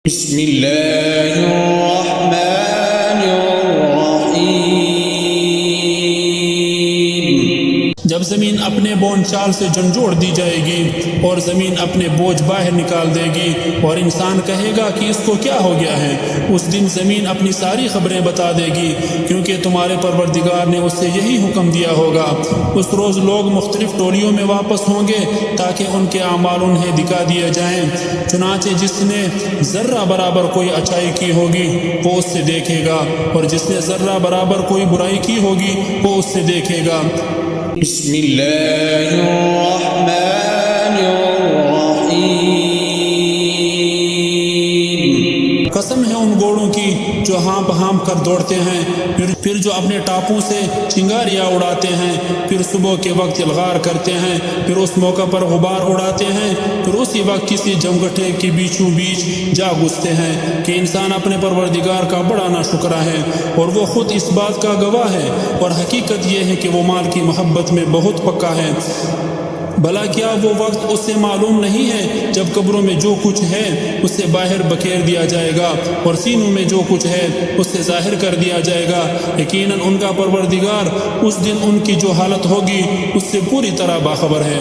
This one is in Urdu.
بسم اللہ الرحمن الرحیم۔ جب زمین اپنے بون چال سے جھنجھوڑ دی جائے گی اور زمین اپنے بوجھ باہر نکال دے گی اور انسان کہے گا کہ اس کو کیا ہو گیا ہے، اس دن زمین اپنی ساری خبریں بتا دے گی، کیونکہ تمہارے پروردگار نے اس سے یہی حکم دیا ہوگا۔ اس روز لوگ مختلف ٹولیوں میں واپس ہوں گے تاکہ ان کے اعمال انہیں دکھا دیے جائیں۔ چنانچہ جس نے ذرہ برابر کوئی اچائی کی ہوگی وہ اس سے دیکھے گا، اور جس نے ذرہ برابر کوئی برائی کی ہوگی وہ اس سے دیکھے گا۔ بسم اللہ الرحمن الرحیم۔ قسم ہے ان گھوڑوں کی جو ہانپ ہانپ کر دوڑتے ہیں، پھر جو اپنے ٹاپوں سے چنگاریاں اڑاتے ہیں، پھر صبح کے وقت الغار کرتے ہیں، پھر اس موقع پر غبار اڑاتے ہیں، پھر اسی وقت کسی جمگٹے کے بیچوں بیچ جا گھستے ہیں کہ انسان اپنے پروردگار کا بڑا ناشکرا ہے، اور وہ خود اس بات کا گواہ ہے، اور حقیقت یہ ہے کہ وہ مال کی محبت میں بہت پکا ہے۔ بھلا کیا وہ وقت اس سے معلوم نہیں ہے جب قبروں میں جو کچھ ہے اس سے باہر بکھیر دیا جائے گا اور سینوں میں جو کچھ ہے اس سے ظاہر کر دیا جائے گا۔ یقیناً ان کا پروردگار اس دن ان کی جو حالت ہوگی اس سے پوری طرح باخبر ہے۔